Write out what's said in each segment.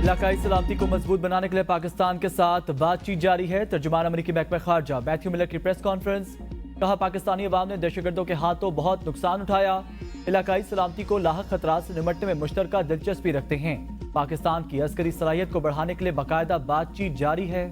इलाकाई सलामती को मजबूत बनाने के लिए पाकिस्तान के साथ बातचीत जारी है। तर्जुमान अमरीकी महकमा खारजा मैथ्यू मिलर की प्रेस कॉन्फ्रेंस। कहा, पाकिस्तानी अवाम ने दहशतगर्दों के हाथों बहुत नुकसान उठाया। इलाकाई सलामती को लाहक खतरात से निपटने में मुश्तरका दिलचस्पी रखते हैं। पाकिस्तान की अस्करी सलाहियत को बढ़ाने के लिए बाकायदा बातचीत जारी है।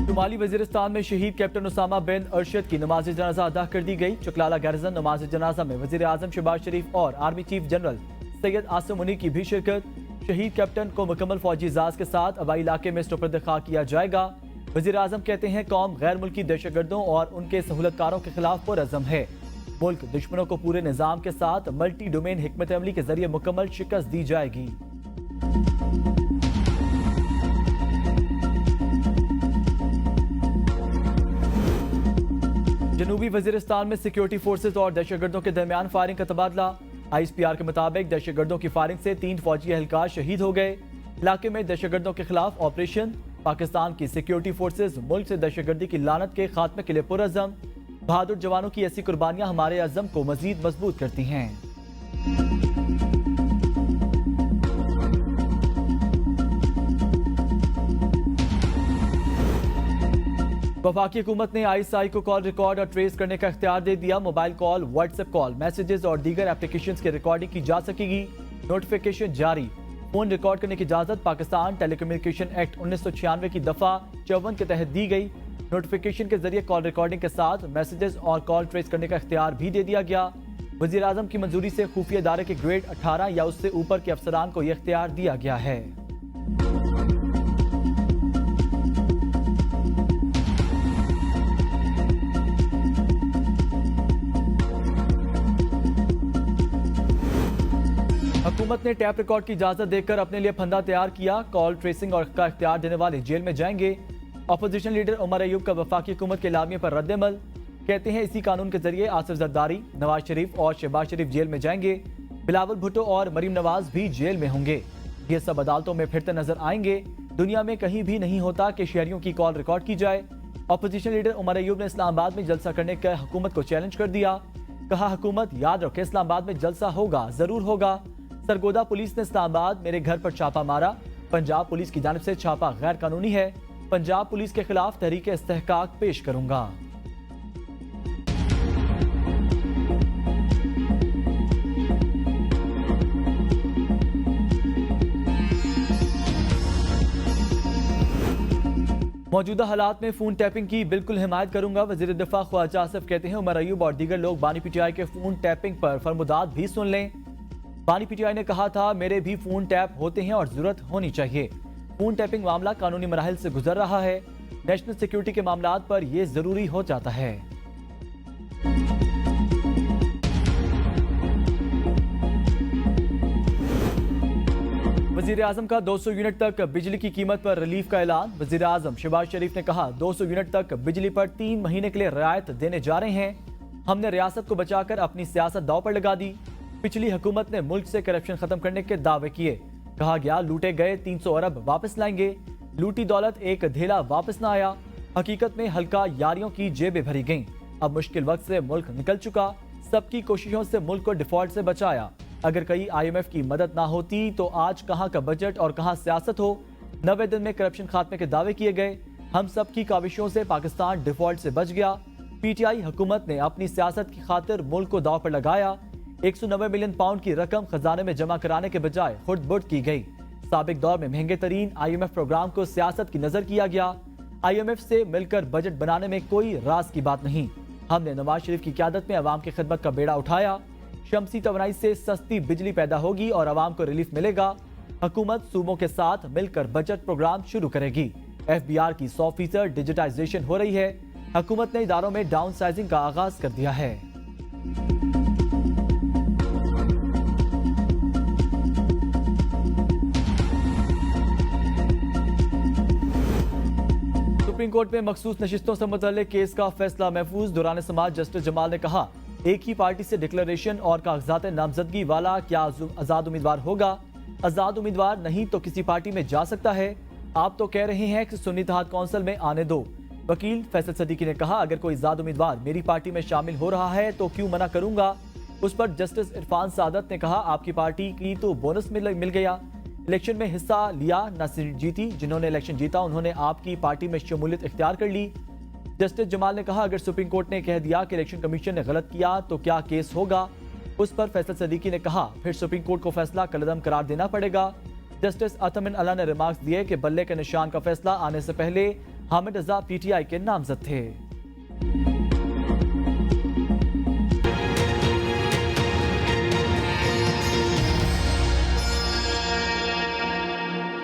शुमाली वजीरिस्तान में शहीद कैप्टन उसामा बिन अरशद की नमाज जनाजा अदा कर दी गई। चकलाला गैरजन नमाज जनाजा में वजीर आजम शहबाज शरीफ और army chief general Syed Asim Munir की भी शिरकत। शहीद कैप्टन को मुकम्मल फौजी इजाज के साथ हवाई इलाके में सुपुर्द खां किया जाएगा। वजीर आजम कहते हैं, कौम गैर मुल्की दहशतगर्दों और उनके सहूलतकारों के खिलाफ पुरअज़म है। मुल्क दुश्मनों को पूरे निज़ाम के साथ मल्टी डोमेन हिकमत अमली के जरिए मुकम्मल शिकस्त दी जाएगी। जनूबी वजीरिस्तान में सिक्योरिटी फोर्सेज और दहशतगर्दों के दरमियान फायरिंग का तबादला। ISPR के मुताबिक दहशतगर्दों की फायरिंग से 3 फौजी एहलकार शहीद हो गए। इलाके में दहशतगर्दों के खिलाफ ऑपरेशन। पाकिस्तान की सिक्योरिटी फोर्सेज मुल्क से दहशतगर्दी की लानत के खात्मे के लिए पुरअज़म। बहादुर जवानों की ऐसी कुर्बानियां हमारे अज़म को मजीद मजबूत करती हैं। वफाकी हुकूमत ने ISI को कॉल रिकॉर्ड और ट्रेस करने का इख्तियार दे दिया। Mobile call, WhatsApp call, messages और दीगर एप्लीकेशंस की रिकॉर्डिंग की जा सकेगी। नोटिफिकेशन जारी। फोन रिकॉर्ड करने की इजाजत पाकिस्तान टेलीकम्युनिकेशन एक्ट 1996 की दफा 54 के तहत दी गई। नोटिफिकेशन के जरिए कॉल रिकॉर्डिंग के साथ मैसेजेस और कॉल ट्रेस करने का इख्तियार भी दे दिया गया। वजीर आजम की मंजूरी से खुफिया इदारे के ग्रेड 18 या उससे ऊपर के अफसरान को यह इख्तियार दिया गया है। हुकूमत ने टैप रिकॉर्ड की इजाजत देकर अपने लिए फंदा तैयार किया। कॉल ट्रेसिंग और का इख्तियार देने वाले जेल में जाएंगे। अपोजिशन लीडर उमर अयूब का वफाकी हुकूमत के लामिये पर रद्दअमल। कहते हैं, इसी कानून के जरिए आसिफ जरदारी, नवाज शरीफ और शहबाज शरीफ जेल में जाएंगे। बिलावल भुट्टो और मरीम नवाज भी जेल में होंगे। ये सब अदालतों में फिरते नजर आएंगे। दुनिया में कहीं भी नहीं होता कि शहरियों की कॉल रिकॉर्ड की जाए। अपोजिशन लीडर उमर अयूब ने इस्लामाबाद में जलसा करने का हुकूमत को चैलेंज कर दिया। कहा, हुकूमत याद रखे, इस्लामाबाद में जलसा होगा, जरूर होगा। सरगोदा पुलिस ने इस्लामाबाद मेरे घर पर छापा मारा। पंजाब पुलिस की जानिब से छापा गैर कानूनी है। पंजाब पुलिस के खिलाफ तहरीक इस्तेहकाक पेश करूंगा। मौजूदा हालात में फोन टैपिंग की बिल्कुल हिमायत करूंगा। वजीर दिफा ख्वाजा आसिफ कहते हैं, उमर अयूब और दीगर लोग बानी PTI के फोन टैपिंग पर फरमुदात भी सुन लें। बानी PTI ने कहा था, मेरे भी फोन टैप होते हैं और जरूरत होनी चाहिए। फोन टैपिंग मामला कानूनी मराहिल से गुजर रहा है। नेशनल सिक्योरिटी के मामलात पर यह जरूरी हो जाता है। वजीर आजम का 200 यूनिट तक बिजली की कीमत पर रिलीफ का ऐलान। वजीर आजम शहबाज शरीफ ने कहा, 200 यूनिट तक बिजली पर 3 महीने के लिए रियायत देने जा रहे हैं। हमने रियासत को बचाकर अपनी सियासत दांव पर लगा दी। पिछली हुकूमत ने मुल्क से करप्शन खत्म करने के दावे किए। कहा गया, लूटे गए 300 अरब वापस लाएंगे। लूटी दौलत एक धेला वापस न आया। हकीकत में हल्का यारियों की जेबें भरी गईं। अब मुश्किल वक्त से मुल्क निकल चुका। सबकी कोशिशों से मुल्क को डिफॉल्ट से बचाया। अगर कहीं IMF की मदद ना होती तो आज कहां का बजट और कहां सियासत हो। 90 दिन में करप्शन खात्मे के दावे किए गए। हम सबकी काविशों से पाकिस्तान डिफॉल्ट से बच गया। PTI हुकूमत ने अपनी सियासत की खातिर मुल्क को दाव पर लगाया। 190 मिलियन पाउंड की रकम खजाने में जमा कराने के बजाय खुर्द-बुर्द की गई। साबिक दौर में महंगे तरीन IMF प्रोग्राम को सियासत की नजर किया गया। IMF से मिलकर बजट बनाने में कोई राज की बात नहीं। हमने नवाज शरीफ की क़यादत में अवाम की खिदमत का बेड़ा उठाया। शमसी तवानाई से सस्ती बिजली पैदा होगी और अवाम को रिलीफ मिलेगा। हुकूमत सूबों के साथ मिलकर बजट प्रोग्राम शुरू करेगी। FBR की 100% डिजिटाइजेशन हो रही है। हुकूमत ने इदारों में डाउन साइजिंग का आगाज कर दिया है। सुप्रीम कोर्ट में मखसूस नशिस्तों से मुतल्लिक केस का फैसला महफूज। दौरान समाज जस्टिस जमाल ने कहा, एक ही पार्टी से डिक्लेरेशन और कागजात नामजदगी वाला क्या आजाद उम्मीदवार होगा? आजाद उम्मीदवार नहीं तो किसी पार्टी में जा सकता है। आप तो कह रहे हैं कि सुन्नी इत्तेहाद कौंसिल में आने दो। वकील फैसल सदीकी ने कहा, अगर कोई आजाद उम्मीदवार मेरी पार्टी में शामिल हो रहा है तो क्यों मना करूंगा। उस पर जस्टिस इरफान सादत ने कहा, आपकी पार्टी की तो बोनस मिल गया, इलेक्शन में हिस्सा लिया न सिर्फ जीती, जिन्होंने इलेक्शन जीता उन्होंने आपकी पार्टी में शमूलियत इख्तियार कर ली। जस्टिस जमाल ने कहा, अगर सुप्रीम कोर्ट ने कह दिया कि इलेक्शन कमीशन ने गलत किया तो क्या केस होगा। उस पर फैसल सदीकी ने कहा, फिर सुप्रीम कोर्ट को फैसला कलअदम करार देना पड़ेगा। जस्टिस अतमिन अला ने रिमार्क्स दिए कि बल्ले के निशान का फैसला आने से पहले हामिद रजा पीटीआई के नामजद थे।